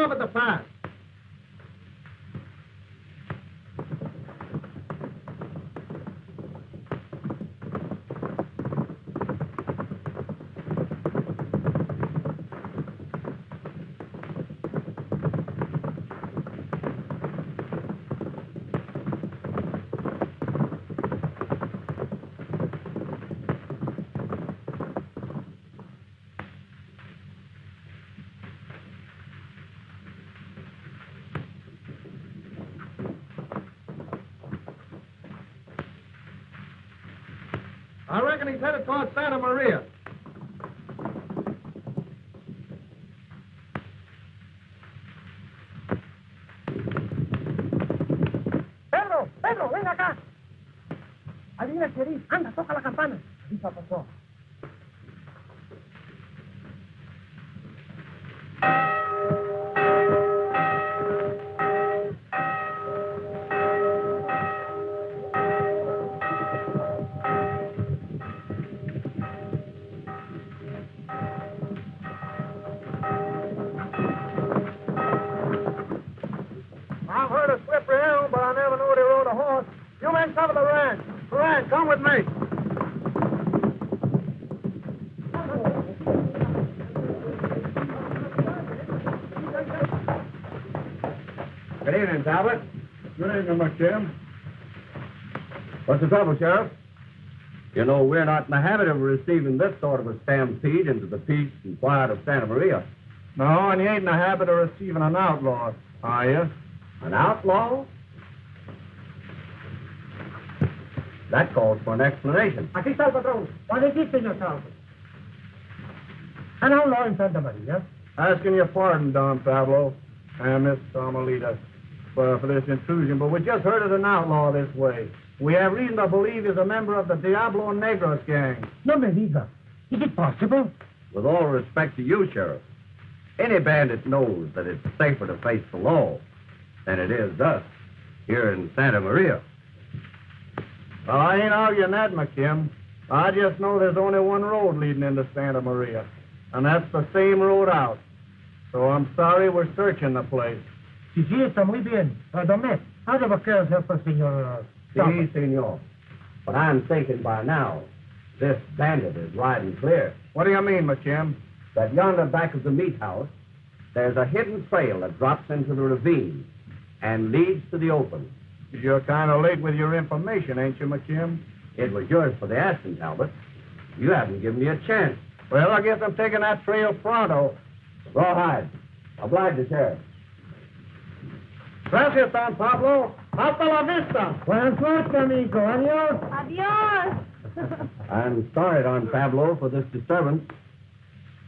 off at the pass. I reckon he's headed towards Santa Maria. Pedro, ven acá. Adivina qué dice. Anda, toca la campana. Dice pasó. I've heard of Slippery Elm, but I never knew he rode a horse. You men cover the ranch. Ranch, come with me. Good evening, Talbot. Good evening, McKim. What's the trouble, Sheriff? You know, we're not in the habit of receiving this sort of a stampede into the peace and quiet of Santa Maria. No, and you ain't in the habit of receiving an outlaw, are you? An outlaw? That calls for an explanation. Aquí está el patrón. ¿Cuál es el señor Talbot? An outlaw in Santa Maria. Asking your pardon, Don Pablo and Miss Carmelita, for this intrusion, but we just heard of an outlaw this way. We have reason to believe he's a member of the Diablo Negros gang. No me diga. Is it possible? With all respect to you, Sheriff, any bandit knows that it's safer to face the law than it is us here in Santa Maria. Well, I ain't arguing that, McKim. I just know there's only one road leading into Santa Maria, and that's the same road out. So I'm sorry we're searching the place. Sí, está muy bien. Domé, how do vaqueros help us, señor? Si, senor. But I'm thinking by now, this bandit is riding clear. What do you mean, McKim? That yonder back of the meat house, there's a hidden trail that drops into the ravine and leads to the open. You're kind of late with your information, ain't you, McKim? It was yours for the asking, Talbot. You haven't given me a chance. Well, I guess I'm taking that trail pronto. Rawhide. Oblige the sheriff. Gracias, Don Pablo. Hasta la vista. Buenas noches, amigo. Adiós. Adiós. I'm sorry, Don Pablo, for this disturbance.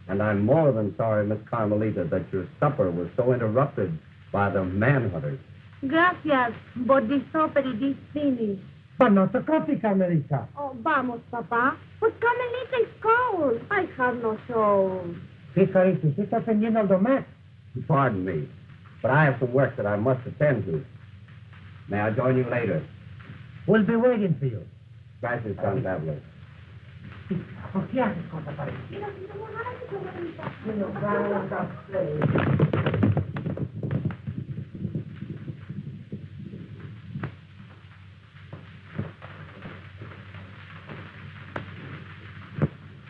And I'm more than sorry, Miss Carmelita, that your supper was so interrupted by the manhunters. Gracias, but the supper is finished. But not the coffee, Carmelita. Oh, vamos, Papa. But Carmelita is cold. I have no soul. Sí, carito, ¿usted está atendiendo al Domé? Pardon me, but I have some work that I must attend to. May I join you later? We'll be waiting for you. Gracias, Don Pablo. ¿Por qué haces cosas parecidas?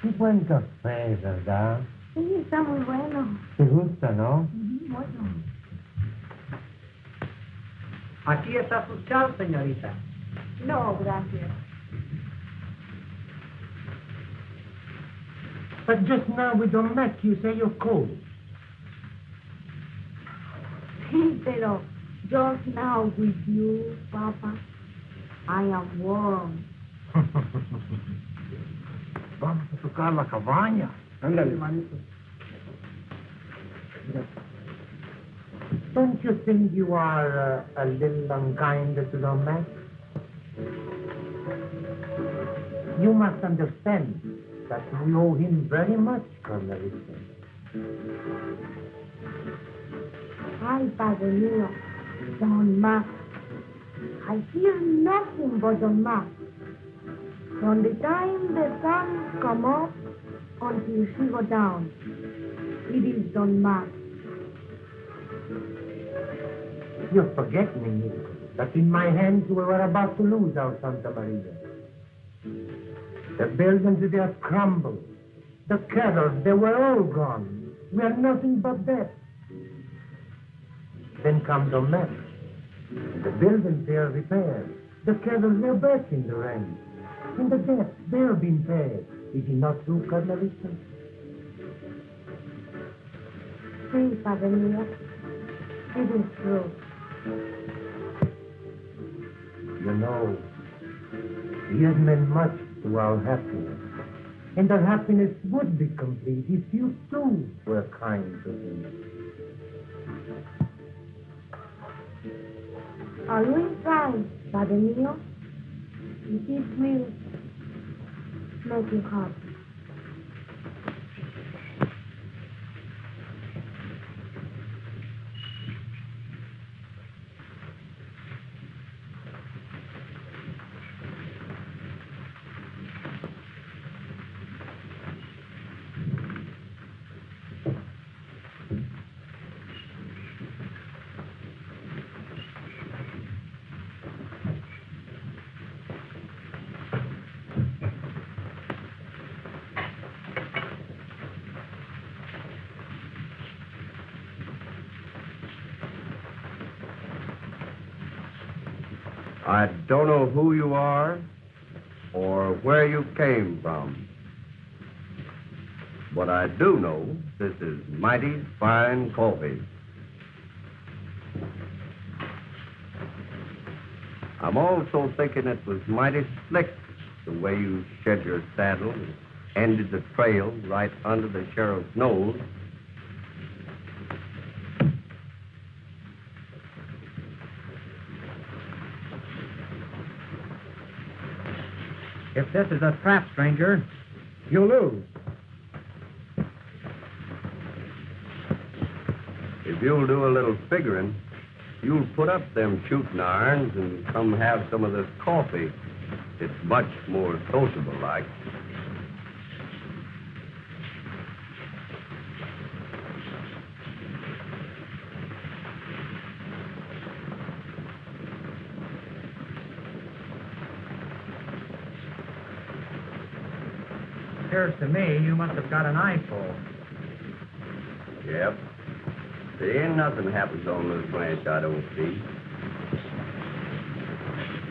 Qué buen café, ¿verdad? Sí, está muy bueno. ¿Te gusta, no? Bueno. Aquí está su chal, señorita. No, gracias. But just now with Domé, you say you're cold. Sí, pero just now with you, Papa, I am warm. Vamos a tocar la cabaña. Ándale. Don't you think you are a little unkind to Domé? You must understand that we owe him very much, Carmelita. Ay, Padre mío, Don Max. I hear nothing but Don Max. From the time the sun come up until she go down, it is Don Max. You forget, me, that in my hands we were about to lose our Santa Maria. The buildings, they have crumbled. The cattle, they were all gone. We are nothing but dead. Then come the mess. The buildings, they are repaired. The cattle, they're back in the range. In the debt, they're being paid. Is it not true, Carmelita? Sí, Padre mío. It is true. You know, he has meant much to our happiness. And our happiness would be complete if you too were kind to him. Are you inside, Padre mío? It will make you happy. I don't know who you are or where you came from. But I do know this is mighty fine coffee. I'm also thinking it was mighty slick the way you shed your saddle and ended the trail right under the sheriff's nose. If this is a trap, stranger, you'll lose. If you'll do a little figuring, you'll put up them shooting irons and come have some of this coffee. It's much more sociable like. Appears to me you must have got an eyeful. Yep. There ain't nothing happens on this ranch I don't see.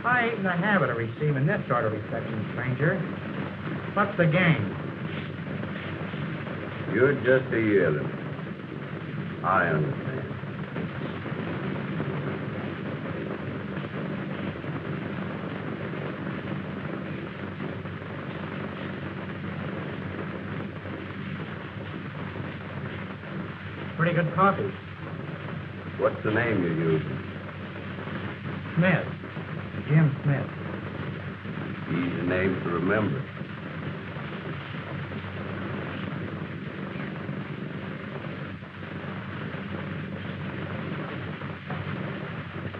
I ain't in the habit of receiving this sort of reception, stranger. What's the game? You're just a yearling. I understand. Pretty good coffee. What's the name you're using? Smith. Jim Smith. Easy name to remember.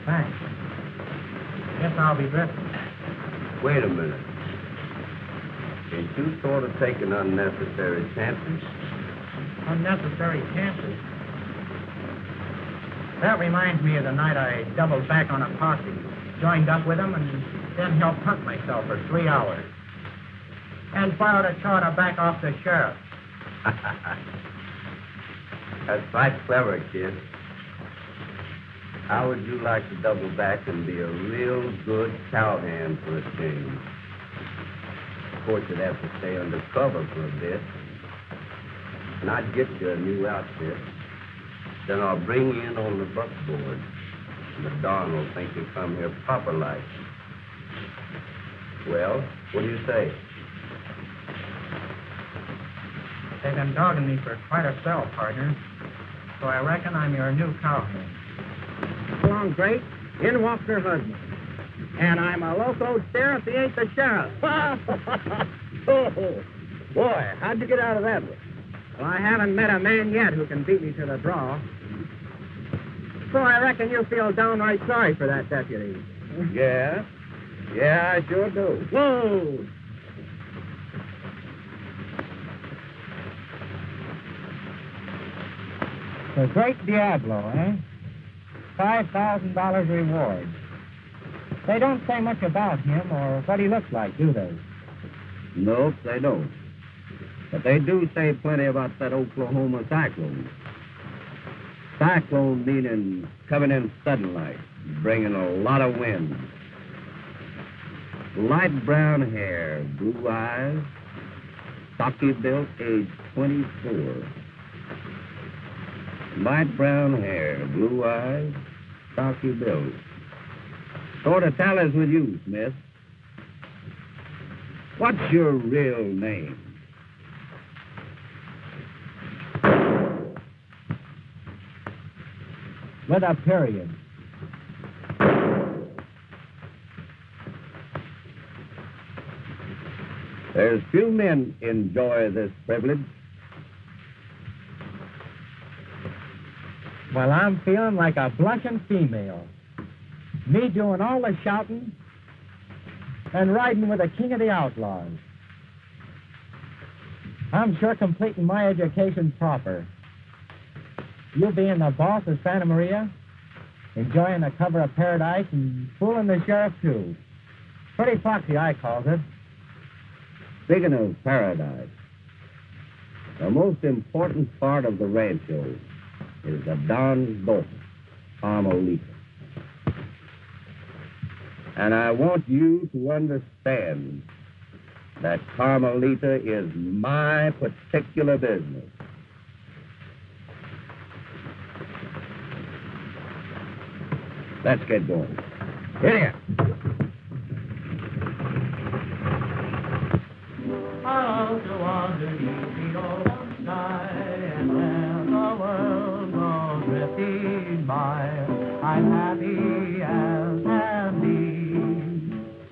Thanks. Guess I'll be drifting. Wait a minute. Ain't you sort of taking unnecessary chances? Unnecessary chances. That reminds me of the night I doubled back on a posse, joined up with them, and then helped hunt myself for 3 hours. And filed a charter back off the sheriff. That's right clever, kid. How would you like to double back and be a real good cowhand for a change? Of course, you'd have to stay under cover for a bit. And I'd get you a new outfit. Then I'll bring you in on the buckboard. And the Don will think you come here proper like. Well, what do you say? They've been dogging me for quite a spell, partner. So I reckon I'm your new cowhand. Along, great. In walks her husband. And I'm a loco sheriff, he ain't the sheriff. Oh, boy, how'd you get out of that one? Well, I haven't met a man yet who can beat me to the draw. So I reckon you feel downright sorry for that deputy. Yeah? Yeah, I sure do. Whoa! The great Diablo, eh? $5,000 reward. They don't say much about him or what he looks like, do they? Nope, they don't. But they do say plenty about that Oklahoma cyclone. Cyclone meaning coming in sudden like, bringing a lot of wind. Light brown hair, blue eyes, stocky built, age 24. Light brown hair, blue eyes, stocky built. Sort of tallies with you, Smith. What's your real name? With a period. There's few men enjoy this privilege. Well, I'm feeling like a blushing female. Me doing all the shouting and riding with the king of the outlaws. I'm sure completing my education proper. You being the boss of Santa Maria, enjoying the cover of paradise and fooling the sheriff, too. Pretty foxy, I calls it. Speaking of paradise, the most important part of the rancho is the Don's daughter, Carmelita. And I want you to understand that Carmelita is my particular business. Let's get going. Get here. I'll go underneath the open sky, and when the world goes drifting by, I'm happy as can be.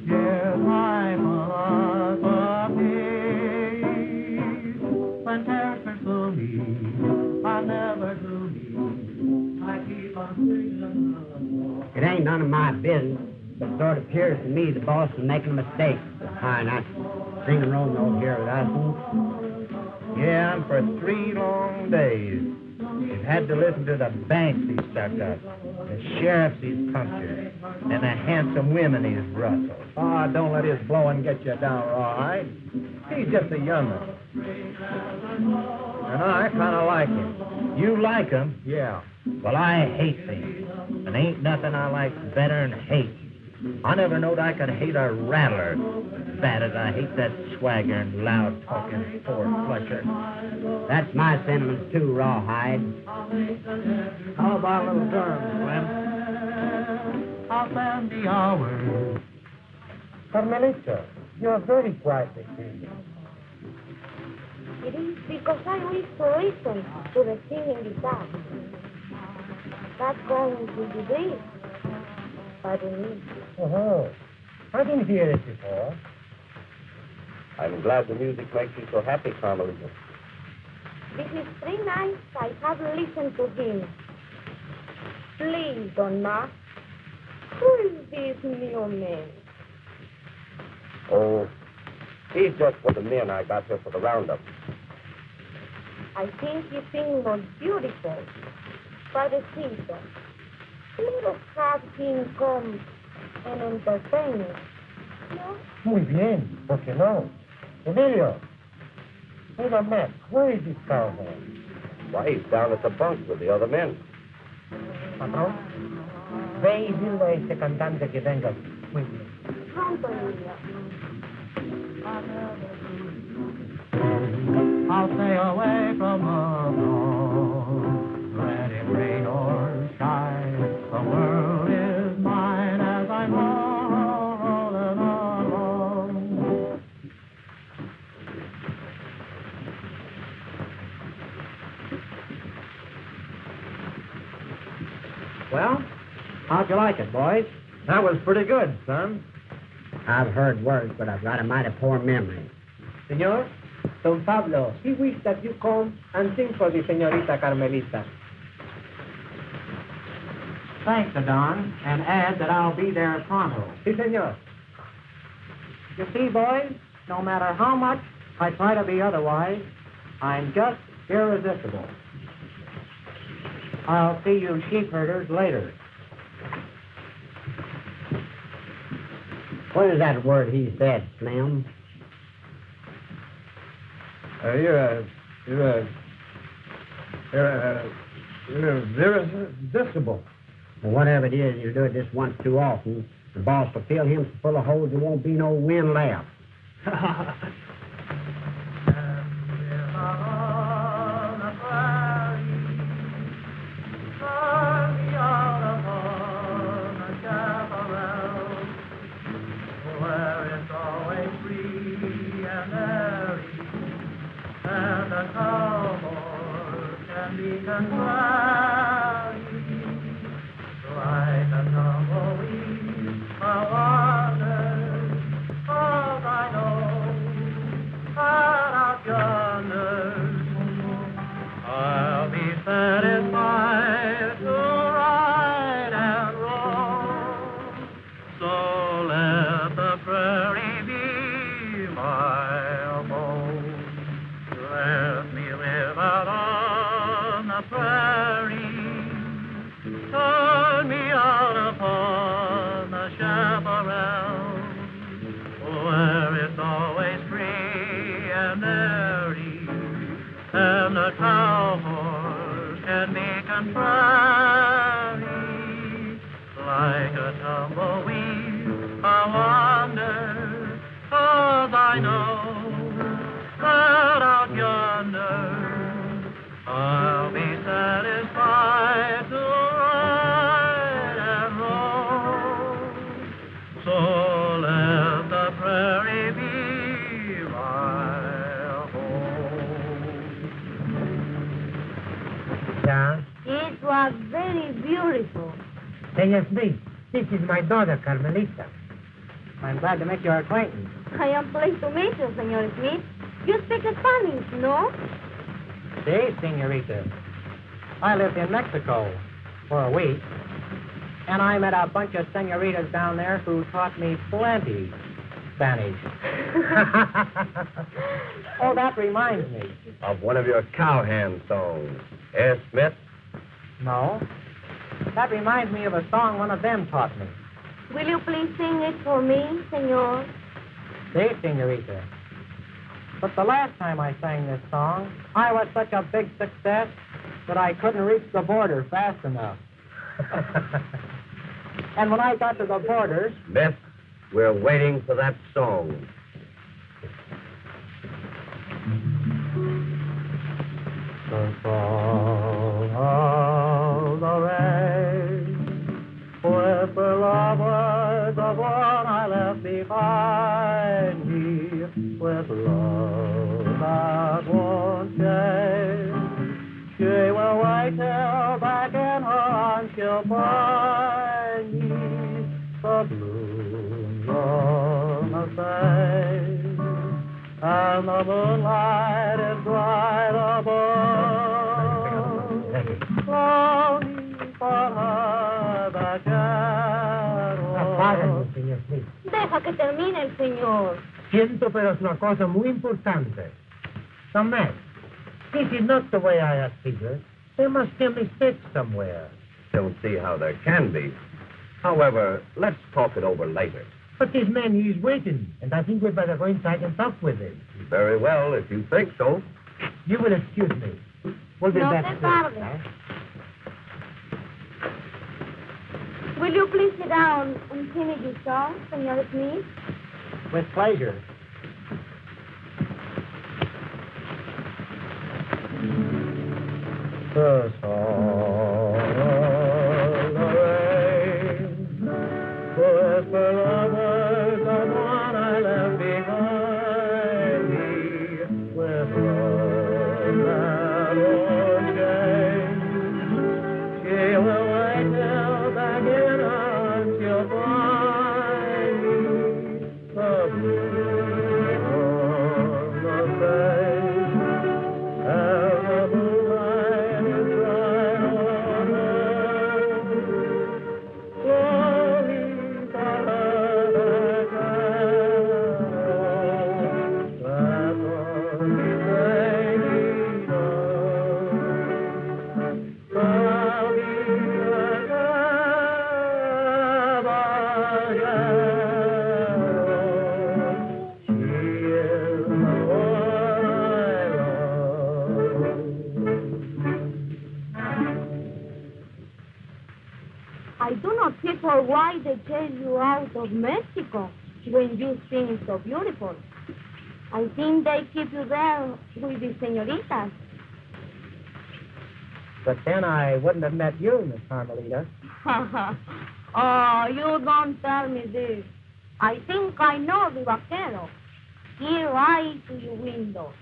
Here's my philosophy. When cares pursue me, I'll never do me. I keep on singing. It ain't none of my business, but it sort of appears to me the boss is making a mistake. Hi, not singing roll no here with us. Yeah, and for 3 long days, you've had to listen to the banks he's stuck up, the sheriffs he's punctured, and the handsome women he's rustled. Oh, don't let his blowing get you down, Rawhide. He's just a young'un. And I kind of like him. You like him? Yeah. Well, I hate things. And ain't nothing I like better than hate. I never knowed I could hate a rattler as bad as I hate that swaggering, loud-talking, four-flusher. That's my sentiments, too, Rawhide. How about a little turn, Slim? I'll spend the hours. Carmelita, you're very quiet this evening. It is because I wish to listen to the singing guitar. That's going to be this. Pardon me. Oh, I didn't hear it before. I'm glad the music makes you so happy, Carmelita. This is 3 nights I have listened to him. Please, Don Mark. Who is this new man? Oh, he's just one of the men I got here for the roundup. I think you sing most beautiful. Padrecito, let us have him come and entertain us. No? Muy bien, ¿por qué no? Emilio, hey, my man, where is this cowboy? Why, he's down at the bunk with the other men. Patrón, ve y dile a este cantante que venga. Muy bien. Pronto, Emilio. I'll stay away from the throne. Let it rain or shine, the world is mine as I'm rolling along. Well, how'd you like it, boys? That was pretty good, son. I've heard words, but I've got a mighty poor memory. Senor, Don Pablo, he wished that you come and sing for the señorita Carmelita. Thanks, Don, and add that I'll be there pronto. Si, senor. You see, boys, no matter how much I try to be otherwise, I'm just irresistible. I'll see you sheep herders later. What is that word he said, Slim? You're irresistible. Well, whatever it is, you'll do it just once too often. The boss will fill him so full of holes there won't be no wind left. Yeah? It was very beautiful. Senor Smith, this is my daughter, Carmelita. I'm glad to make your acquaintance. I am pleased to meet you, Senor Smith. You speak Spanish, no? Si, senorita. I lived in Mexico for a week, and I met a bunch of senoritas down there who taught me plenty Spanish. Oh, that reminds me. Of one of your cowhand songs. Eh, Smith? No. That reminds me of a song one of them taught me. Will you please sing it for me, senor? Si, senorita. But the last time I sang this song, I was such a big success that I couldn't reach the border fast enough. And when I got to the borders... Smith, we're waiting for that song. The fall of the rain, with the lovers of one I left behind me, with love that won't change. She will wait till back in her arms she'll find me, the blooms on the face, and the moonlight is bright above. Longing for her that Apágalo, señor Smith. Deja que termine el señor. Siento, pero es una cosa muy importante. Tomás, this is not the way I have figured. There must be a mistake somewhere. Don't see how there can be. However, let's talk it over later. But this man, he is waiting, and I think we'd better go inside and talk with him. Very well, if you think so. You will excuse me. We'll be No back te soon. tardes. Will you please sit down and finish your song, Senor Smith? With pleasure. The song of the rain, with the lovers of one I left behind me, with love that won't change. She will wait till back in her arms she'll find me, the blue on the face, and the moonlight is bright on her. Longing for her why they chase you out of Mexico when you sing so beautiful. I think they keep you there with the senoritas. But then I wouldn't have met you, Miss Carmelita. Oh, you don't tell me this. I think I know the vaquero. He rides to your window.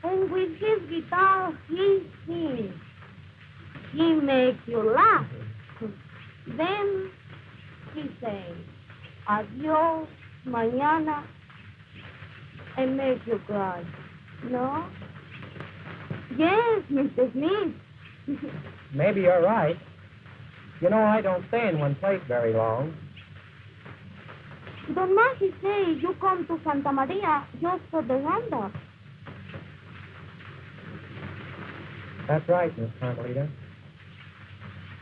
And with his guitar, he sings. He makes you laugh. Then he says, adios, mañana, and makes you cry. No? Yes, Mr. Smith. Maybe you're right. You know, I don't stay in one place very long. Don Maggie says you come to Santa Maria just for the roundup. That's right, Miss Carmelita.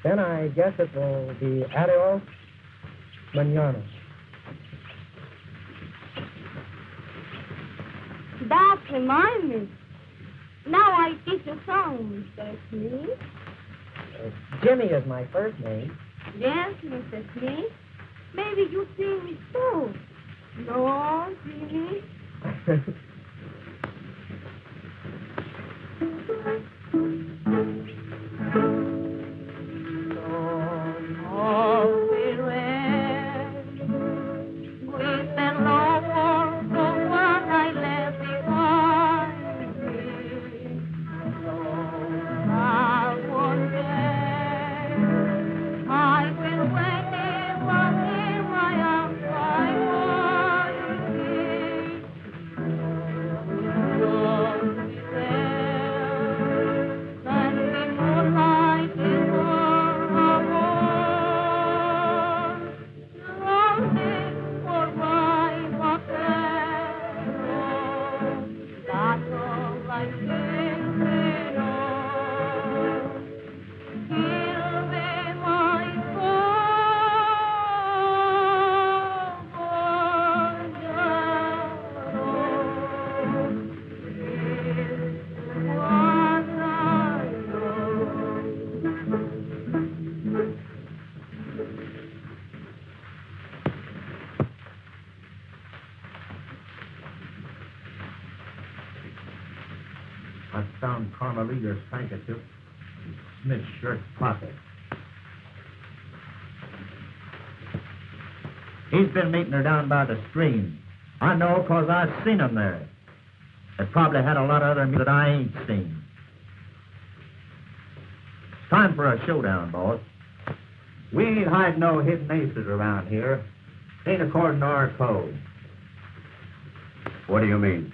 Then I guess it will be adios, mañana. That reminds me. Now I teach you song, Mr. Smith. Jimmy is my first name. Yes, Mr. Smith. Maybe you sing too. No, Jimmy. I found Carmelita's handkerchief in Smith's shirt pocket. He's been meeting her down by the stream. I know 'cause I've seen him there. They probably had a lot of other music that I ain't seen. It's time for a showdown, boss. We ain't hiding no hidden aces around here. Ain't according to our code. What do you mean?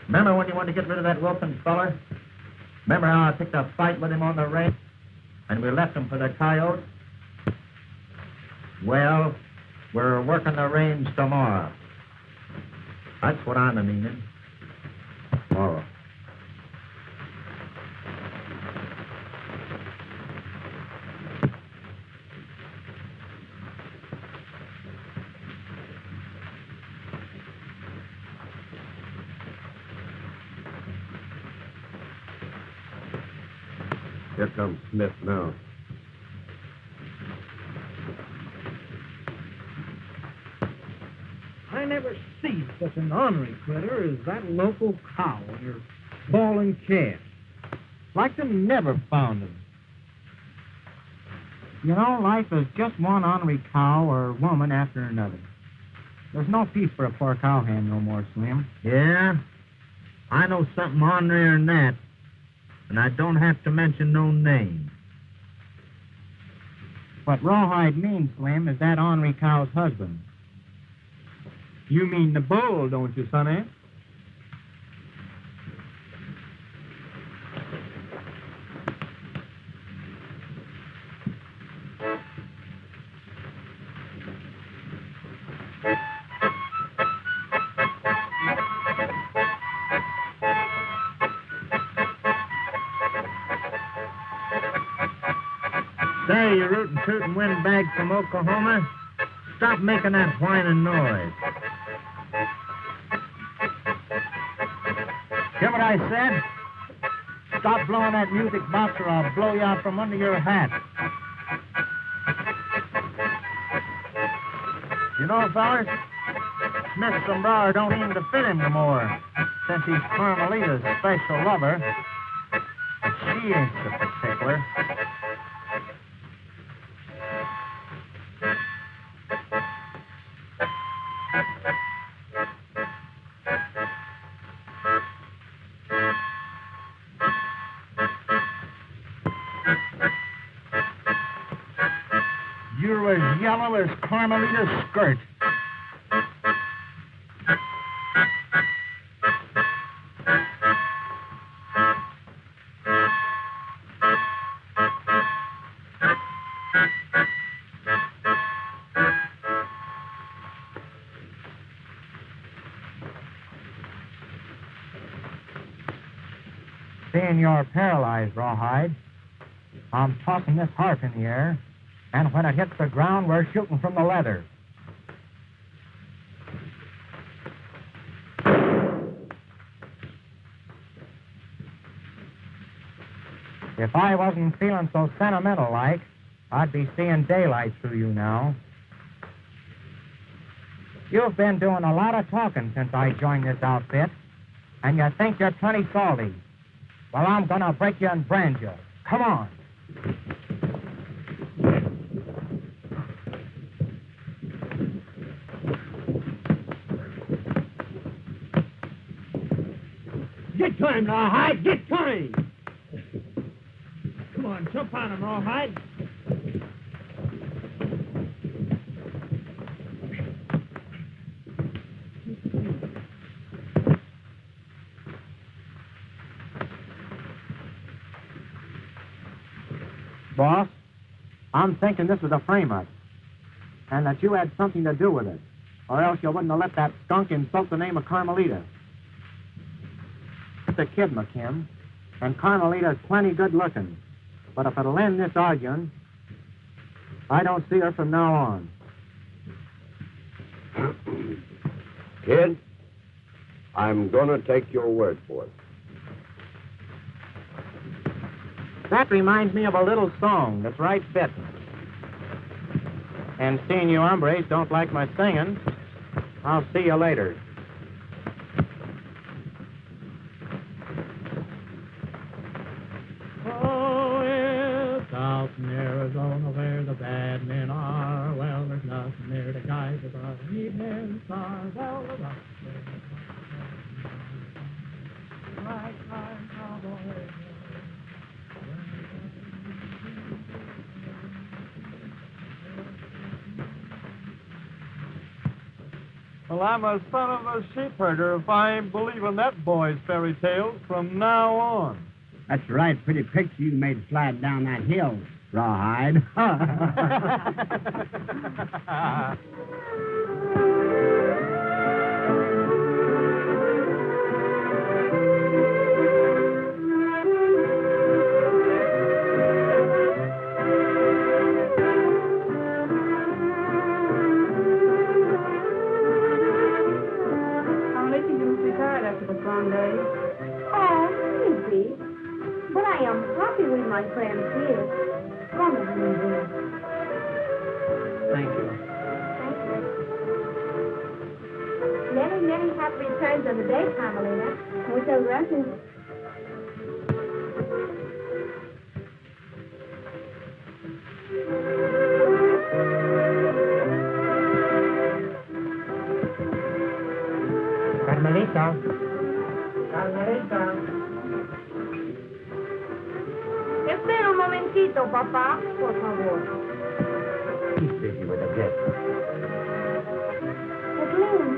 Remember when you wanted to get rid of that Wilkins feller? Remember how I picked a fight with him on the range and we left him for the coyotes? Well, we're working the range tomorrow. That's what I'm a-meaning. Tomorrow. Here comes Smith now. I never see such an ornery critter as that local cow in her bawling calf. Like them never found him. You know, life is just one ornery cow or woman after another. There's no peace for a poor cowhand no more, Slim. Yeah? I know something ornerier than that. And I don't have to mention no name. What Rawhide means, Slim, is that ornery cow's husband. You mean the bull, don't you, Sonny? Say, you rootin' tootin' windbag from Oklahoma, stop making that whining noise. Hear what I said? Stop blowing that music box or I'll blow you out from under your hat. You know, fellas, Smith's sombrero don't even to fit him no more, since he's Carmelita's special lover. But she ain't so particular. You're as yellow as Carmelita's skirt. Seeing you're paralyzed, Rawhide, I'm tossing this harp in the air, and when it hits the ground, we're shooting from the leather. If I wasn't feeling so sentimental like, I'd be seeing daylight through you now. You've been doing a lot of talking since I joined this outfit, and you think you're plenty salty. Well, I'm gonna break you and brand you. Come on. Get to him, Rawhide! Get to him! Come on, jump on him, Rawhide. Boss, I'm thinking this is a frame-up, and that you had something to do with it, or else you wouldn't have let that skunk insult the name of Carmelita. It's a kid, McKim, and Carmelita's plenty good-looking, but if it'll end this arguing, I don't see her from now on. Kid, I'm gonna take your word for it. That reminds me of a little song that's right fitting. And seeing you hombres don't like my singing, I'll see you later. Oh, it's out in Arizona where the bad men are. Well, there's nothing there to guide the bright evening star. Well, the rock right time cowboy. Well, I'm a son of a sheep herder if I ain't believing that boy's fairy tales from now on. That's right. Pretty picture you made slide down that hill, Rawhide. Oh, easy. But I am happy with my friends here. Come with me, dear. Thank you. Many, many happy returns of the day, Carmelita. Muchas gracias. Carmelita. Carmelita. Espera un momentito, papá, por favor. He's busy with a guest. Kathleen,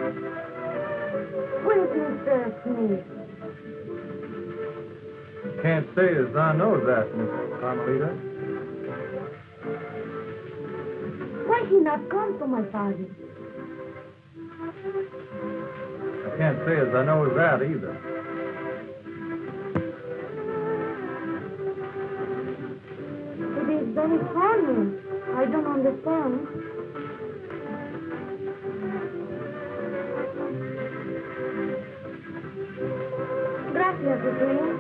where is Mr. Smith? Can't say as I know that, Miss Carmelita. Why he not come to my party? I can't say as I know that either. It is very funny. I don't understand. Gracias, Kathleen.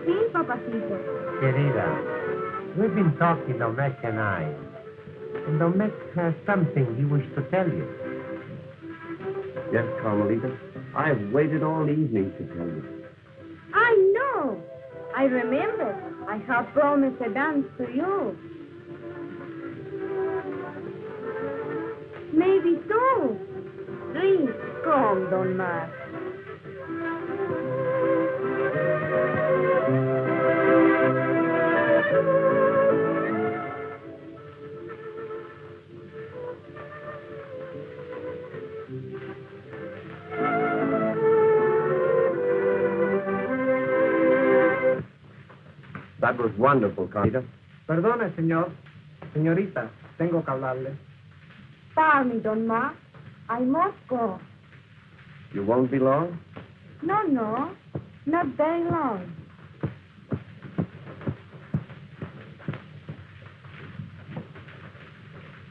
Sí, papacito. Querida, we've been talking, Domecq and I. And Domecq has something he wished to tell you. Yes, Carmelita. I've waited all evening to tell you. I know. I remember. I have promised a dance to you. Maybe so. Drink strong, Don Mark. That was wonderful, Carmelita. Perdone, señor. Señorita, tengo que hablarle. Pardon me, Don Mark. I must go. You won't be long? No, not very long.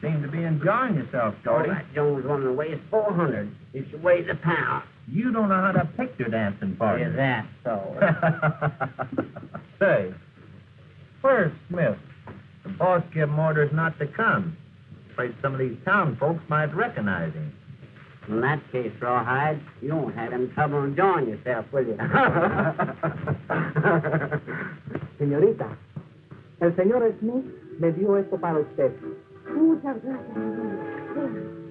Seem to be enjoying yourself, Shorty. That Jones woman weighs 400. If she weighs a pound. You don't know how to picture dancing, partner. Is that so? Say, where's Smith? The boss gave him orders not to come. Afraid some of these town folks might recognize him. In that case, Rawhide, you won't have any trouble enjoying yourself, will you? Señorita, el señor Smith me dio esto para usted. Muchas gracias, señor.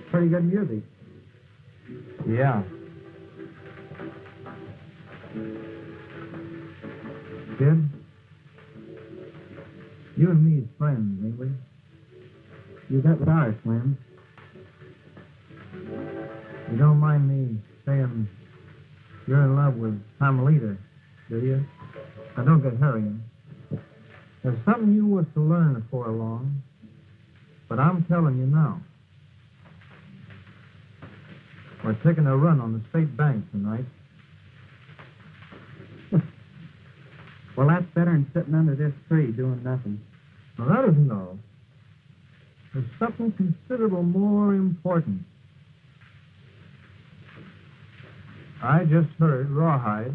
Pretty good music. Yeah. Kid, you and me is friends, ain't we? You got with our Slim. You don't mind me saying you're in love with Carmelita, do you? Now, don't get hurrying. There's something you was to learn before long, but I'm telling you now. We're taking a run on the state bank tonight. Well, that's better than sitting under this tree doing nothing. Now, that isn't all. There's something considerable more important. I just heard Rawhide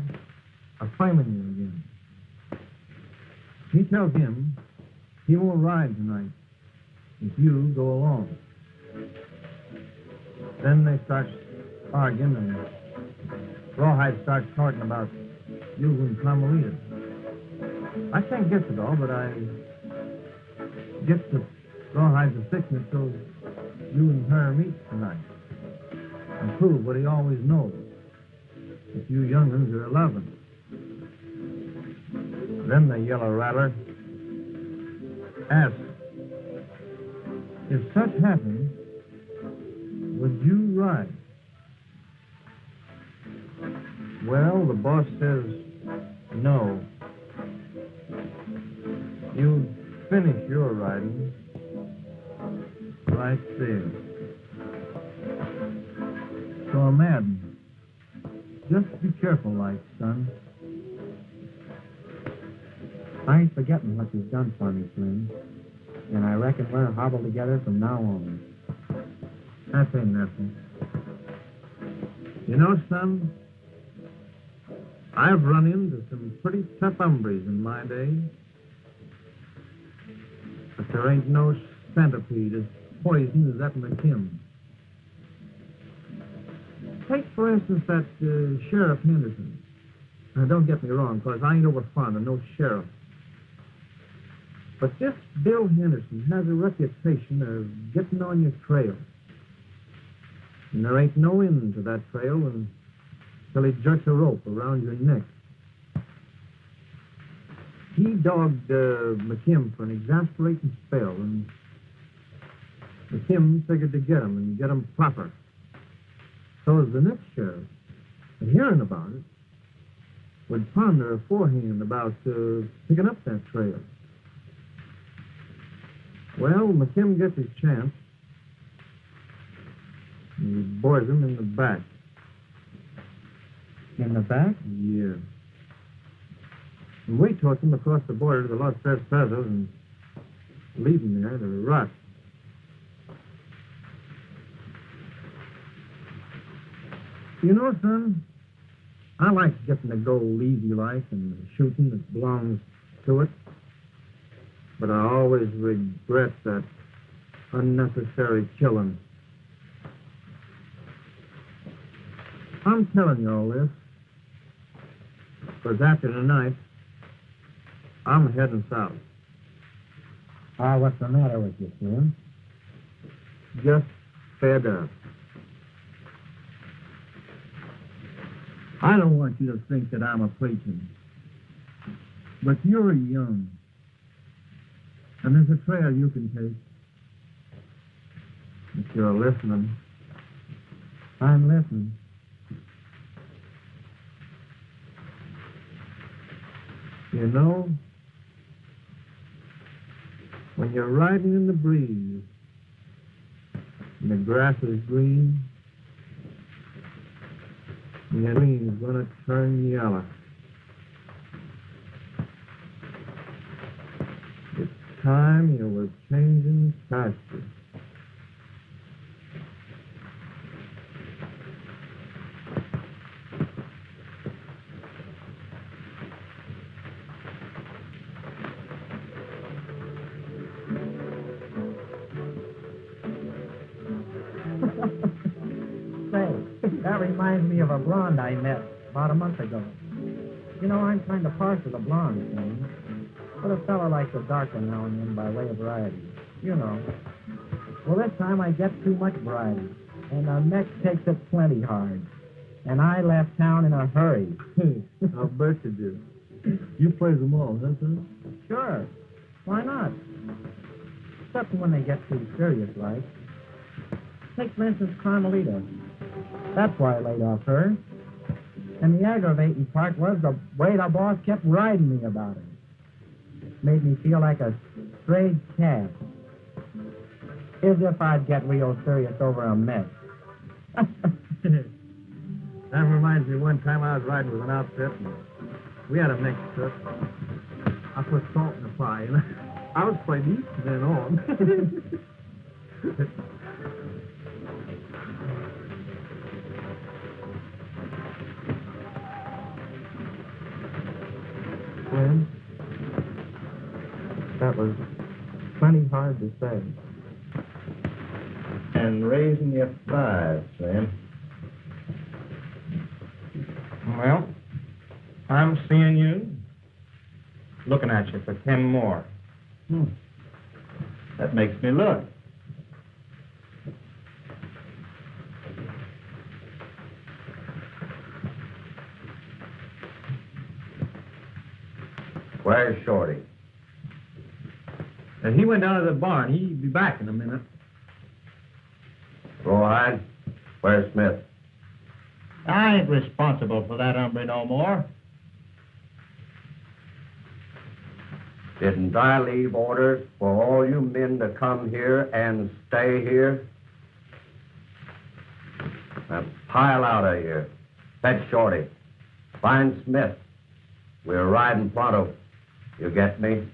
a-flaming you again. He tells him he won't ride tonight if you go along. Then they start arguing, and Rawhide starts talking about you and Carmelita. I can't guess it all, but I guess that Rawhide's a fixing it so you and her meet tonight and prove what he always knows, that you young'uns are loving. Then the yellow rattler asks, if such happened, would you ride? Well, the boss says no. You finish your riding right there. So, Madden, just be careful, like, son. I ain't forgetting what you've done for me, Slim. And I reckon we're hobbled together from now on. That ain't nothing. You know, son, I've run into some pretty tough hombres in my day. But there ain't no centipede as poison as that McKim. Take, for instance, that Sheriff Henderson. Now, don't get me wrong, because I ain't over fond of no sheriff. But this Bill Henderson has a reputation of getting on your trail. And there ain't no end to that trail when till he jerks a rope around your neck. He dogged McKim for an exasperating spell, and McKim figured to get him and get him proper. So as the next sheriff, hearing about it, would ponder aforehand about picking up that trail. Well, McKim gets his chance. He bores him in the back. In the back? Yeah. And we took him across the border to the Los Tres Pesos and leave him there to rot. You know, son, I like getting to go easy like and the shooting that belongs to it. But I always regret that unnecessary killing. I'm telling you all this because after tonight, I'm heading south. What's the matter with you, Slim? Just fed up. I don't want you to think that I'm a preaching, but you're young, and there's a trail you can take. If you're listening, I'm listening. You know, when you're riding in the breeze and the grass is green, and the green's gonna turn yellow. It's time you were changing pasture. That reminds me of a blonde I met about a month ago. You know, I'm kind of partial to blondes, man. But a fellow likes a dark one now and then by way of variety. You know. Well, this time I get too much variety, and the neck takes it plenty hard. And I left town in a hurry. I'll bet you did. You play them all, huh, son? Sure. Why not? Except when they get too serious, like. Take, for instance, Carmelita. That's why I laid off her. And the aggravating part was the way the boss kept riding me about her. Made me feel like a strayed cat. As if I'd get real serious over a mess. That reminds me one time I was riding with an outfit, and we had a mix cook. I put salt in the pie, and I was playing east from then on. Well, that was plenty hard to say. And raising your thighs, Sam. Well, I'm seeing you, looking at you for 10 more. That makes me look. Where's Shorty? He went down to the barn. He'll be back in a minute. Rawhide? Where's Smith? I ain't responsible for that hombre no more. Didn't I leave orders for all you men to come here and stay here? Now pile out of here. Fetch Shorty. Find Smith. We're riding pronto. You get me?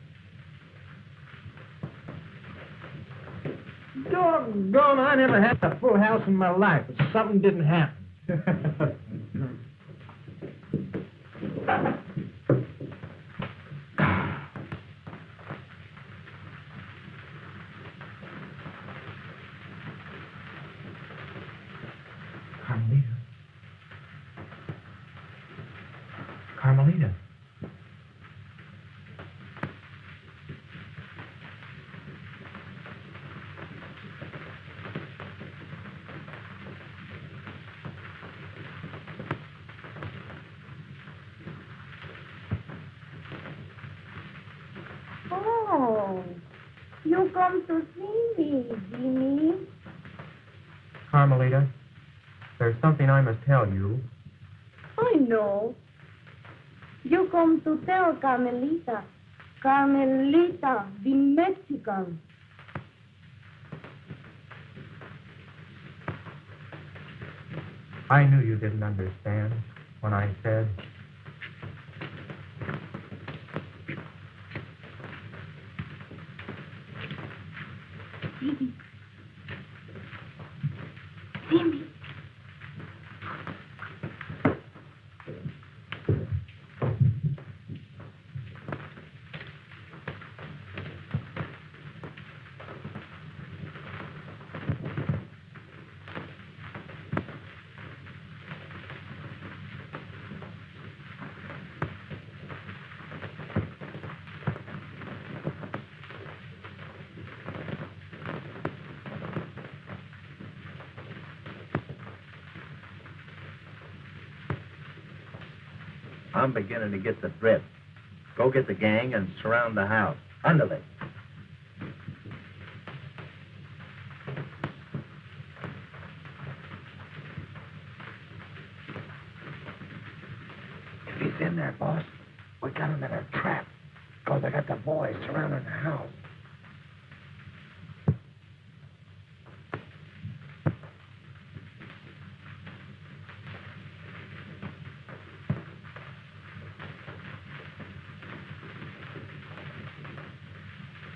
Doggone, I never had a full house in my life, but something didn't happen. Carmelita. Oh, you come to see me, Jimmy. Carmelita, there's something I must tell you. I know. You come to tell Carmelita. Carmelita, the Mexican. I knew you didn't understand when I said... Jimmy. Jimmy. I'm beginning to get the drift. Go get the gang and surround the house. Underlay. If he's in there, boss, we got him in a trap. Because I got the boys surrounding the house.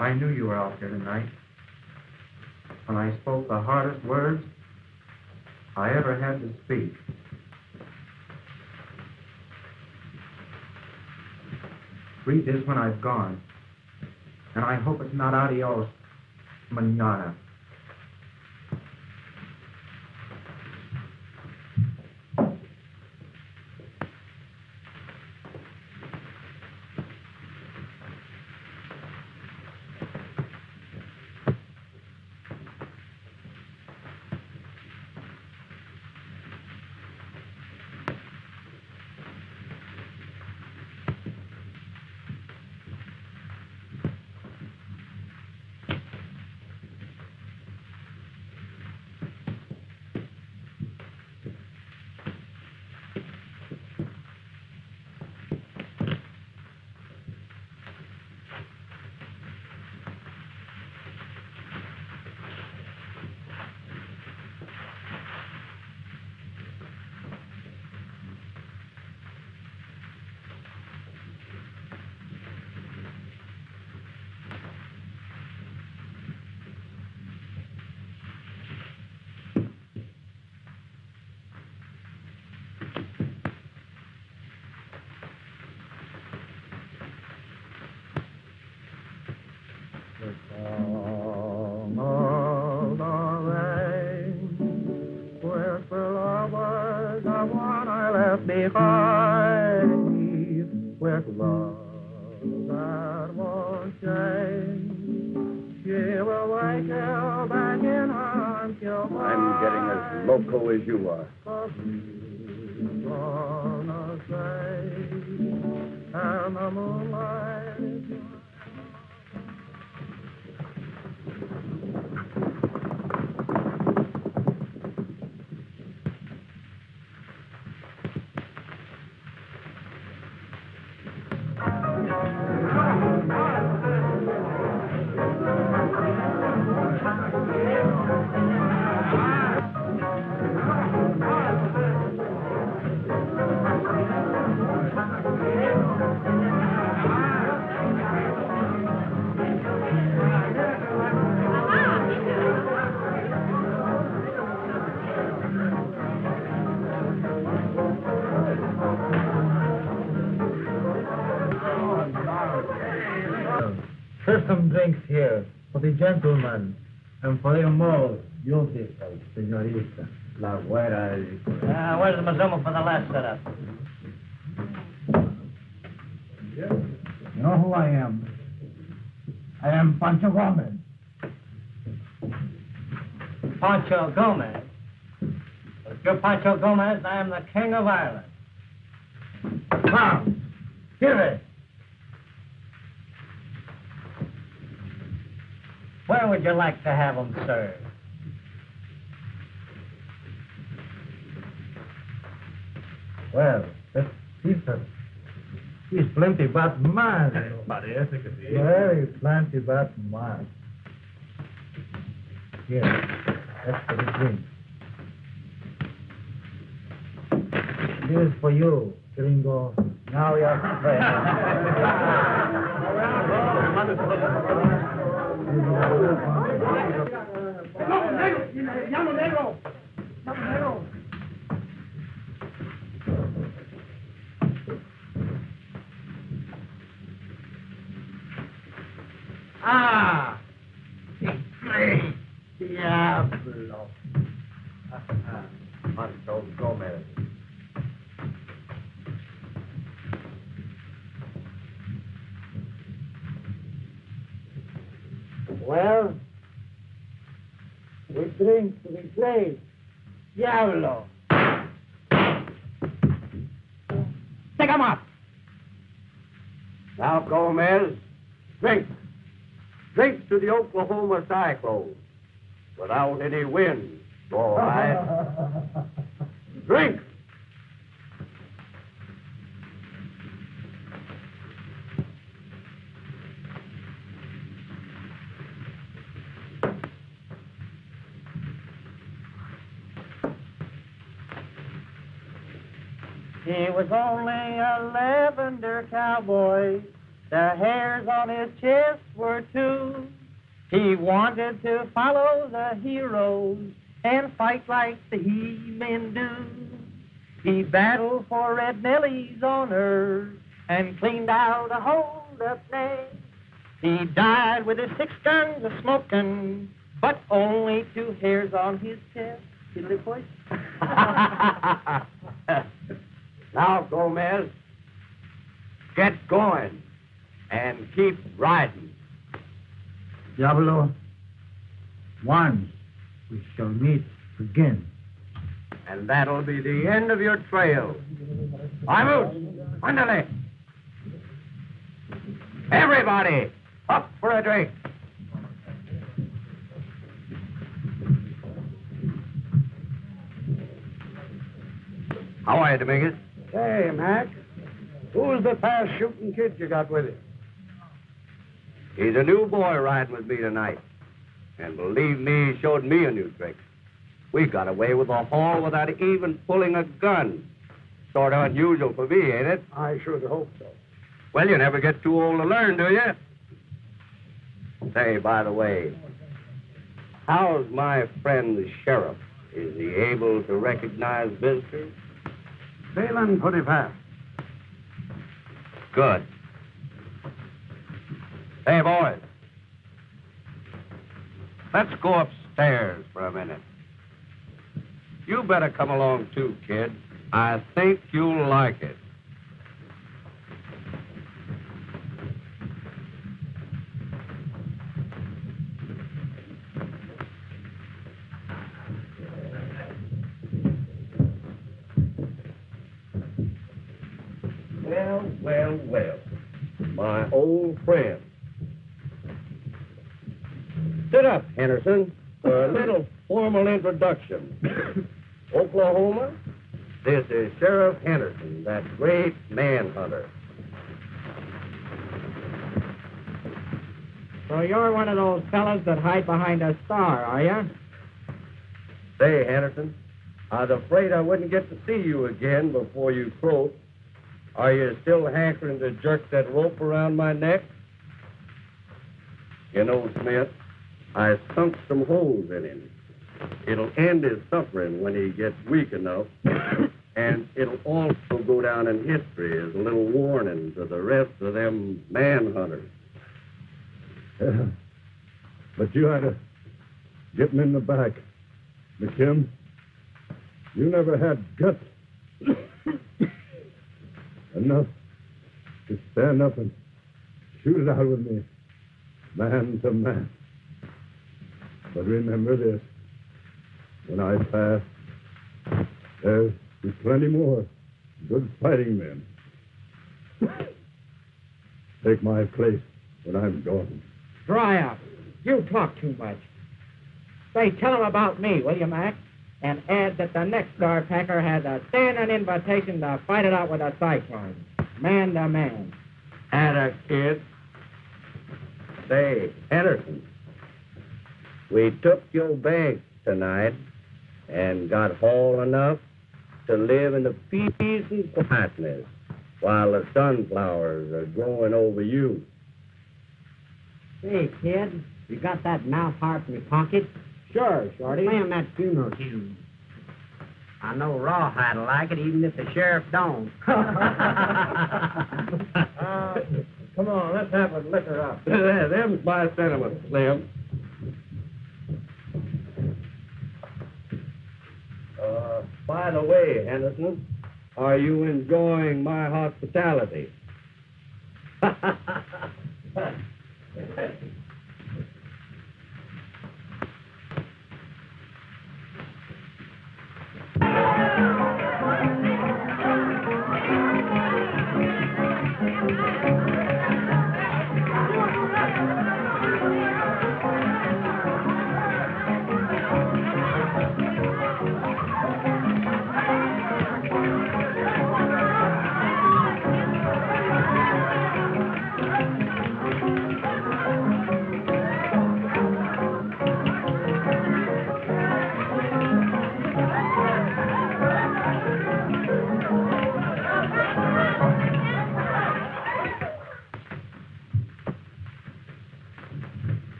I knew you were out here tonight. When I spoke the hardest words I ever had to speak. Read this when I've gone. And I hope it's not adios, manana. Behind with love that won't change. She will wait till back in arms. I'm getting as loco as you are. Gonna say, and the moonlight is There's some drinks here for the gentlemen and for the more beautiful señorita. La güera. Where's the Mazuma for the last setup? You know who I am? I am Pancho Gomez. Pancho Gomez. If you're Pancho Gomez, I am the King of Ireland. Come, here it. Where would you like to have them served? Well, he's plenty but man. Parece que sí. Very plenty but man. Here, that's for the drink. This is for you, gringo. Now you're friend. Ah! Diablo. Pancho Gomez. Well, we drink to be saved. Diablo. Take 'em up. Now, Gomez, drink. Drink to the Oklahoma Cyclone. Without any wind, all right. Drink. He was only a lavender cowboy. The hairs on his chest were two. He wanted to follow the heroes and fight like the he-men do. He battled for Red Nellie's honor and cleaned out a hold-up name. He died with his 6 guns a-smoking, but only 2 hairs on his chest. Fiddly voice. Now, Gomez, get going and keep riding. Diablo, once we shall meet again. And that'll be the end of your trail. Vamos, ándale. Everybody, up for a drink. How are you, Dominguez? Hey, Mac, who's the fast shooting kid you got with you? He's a new boy riding with me tonight. And believe me, he showed me a new trick. We got away with a haul without even pulling a gun. Sort of unusual for me, ain't it? I sure hope so. Well, you never get too old to learn, do you? Say, by the way, how's my friend the sheriff? Is he able to recognize visitors? Feeling pretty fast. Good. Hey, boys. Let's go upstairs for a minute. You better come along too, kid. I think you'll like it. Well. My old friend. Sit up, Henderson, for a little formal introduction. Oklahoma, this is Sheriff Henderson, that great manhunter. So you're one of those fellas that hide behind a star, are you? Say, Henderson, I was afraid I wouldn't get to see you again before you croaked. Are you still hankering to jerk that rope around my neck? You know, Smith, I sunk some holes in him. It'll end his suffering when he gets weak enough, and it'll also go down in history as a little warning to the rest of them manhunters. But you had to get him in the back. McKim, you never had guts enough to stand up and shoot it out with me, man to man. But remember this, when I pass, there's plenty more good fighting men. Take my place when I'm gone. Dry up. You talk too much. Say, tell him about me, will you, Mac? And add that the next star packer has a standing invitation to fight it out with a Cyclone. Man to man. Atta kid. Say, Henderson, we took your bags tonight and got haul enough to live in the peace and quietness while the sunflowers are growing over you. Hey, kid, you got that mouth harp in your pocket? Sure, Shorty. Play him that funeral tune. I know Rawhide'll like it, even if the sheriff don't. Come on, let's have a liquor up. Them's my sentiments, Slim. By the way, Henderson, are you enjoying my hospitality?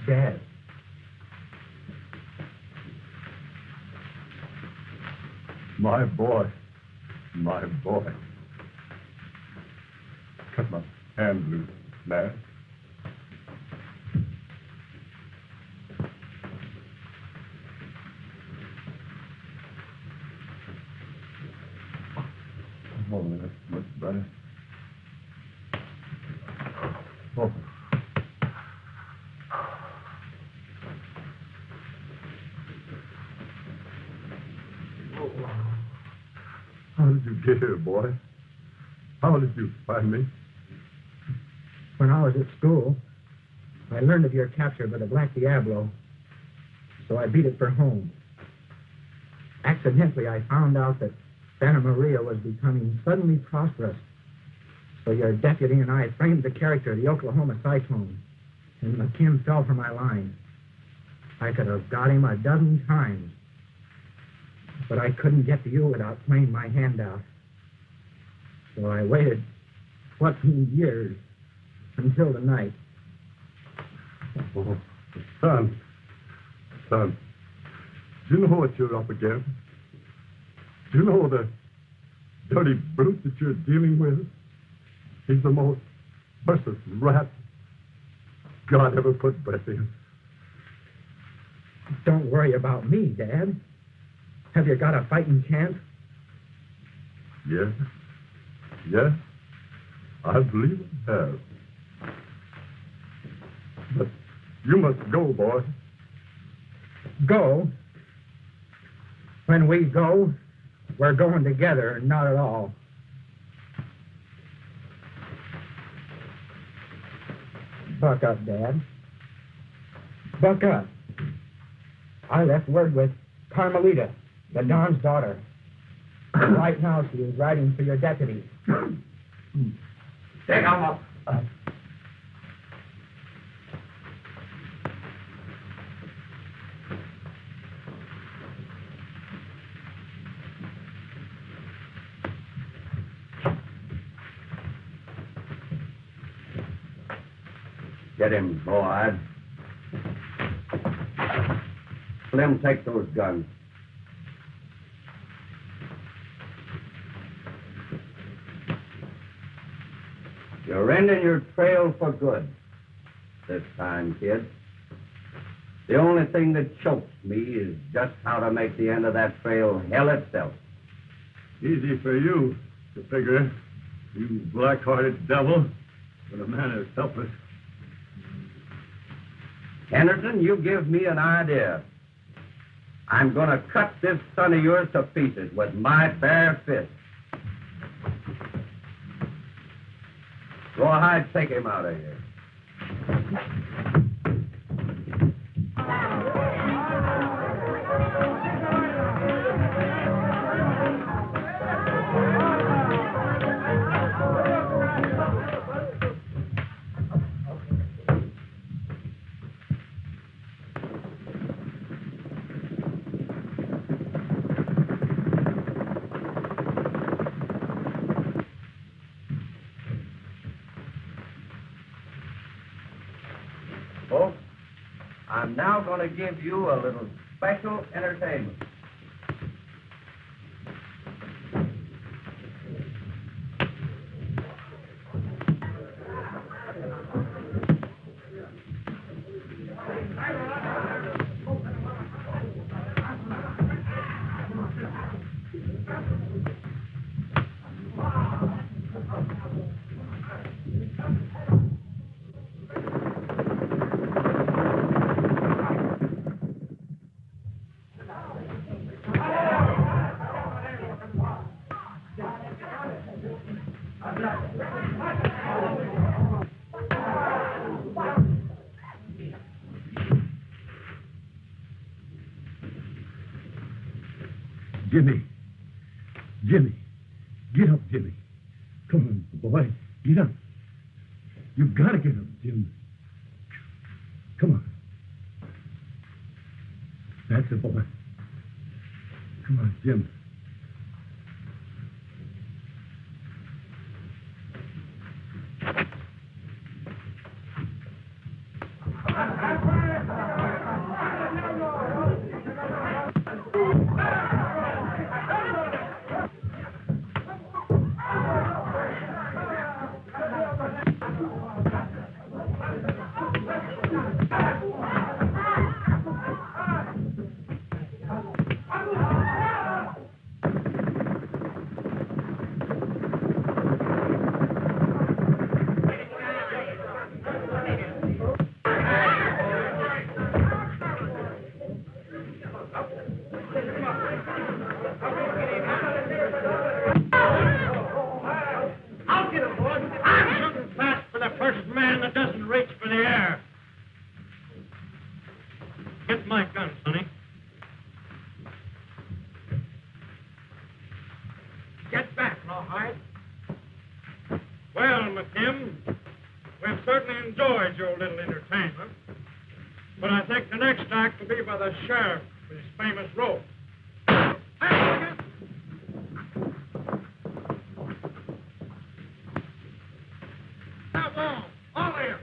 Dad. My boy. My boy. Cut my hand loose, lad. Oh, that's much better. Oh. How did you get here, boy? How did you find me? When I was at school, I learned of your capture by the Black Diablo, so I beat it for home. Accidentally, I found out that Santa Maria was becoming suddenly prosperous, so your deputy and I framed the character of the Oklahoma Cyclone, and McKim fell for my line. I could have got him 12 times, but I couldn't get to you without playing my hand out. So I waited 14 years until the night. Oh, son, do you know what you're up against? Do you know the dirty brute that you're dealing with? He's the most merciless rat God ever put breath in. Don't worry about me, Dad. Have you got a fighting chance? Yes, I believe I have. But you must go, boy. Go? When we go, we're going together, not at all. Buck up, Dad. Buck up. I left word with Carmelita, the Don's daughter. Right now, she is riding for your deputy. Take him up. Get him, boy. Slim, take those guns. You're ending your trail for good this time, kid. The only thing that chokes me is just how to make the end of that trail hell itself. Easy for you to figure, you black-hearted devil, when a man is helpless. Henderson, you give me an idea. I'm going to cut this son of yours to pieces with my bare fist. Rawhide, take him out of here. Folks, I'm now going to give you a little special entertainment. Jimmy. Jimmy. Get up, Jimmy. Come on, boy. Get up. You've got to get up, Jim. Come on. That's it, boy. Come on, Jim. Get my gun, Sonny. Get back, Rawhide. Well, McKim, we've certainly enjoyed your little entertainment. But I think the next act will be by the sheriff with his famous rope. Hey, outlaw, all of you.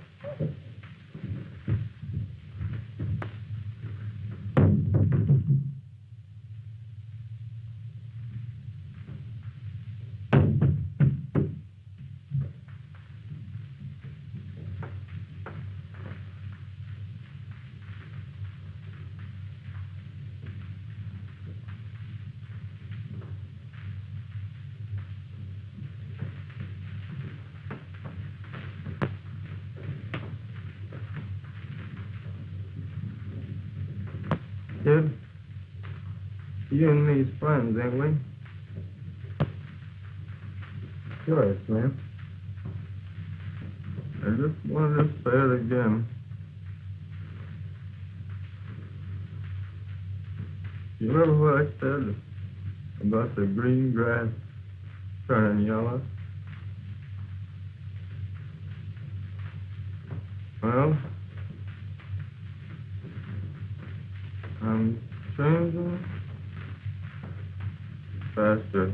Kid, you and me's friends, ain't we? Sure, Smith. I just wanted to say it again. You remember what I said about the green grass turning yellow? Well, I'm changing faster.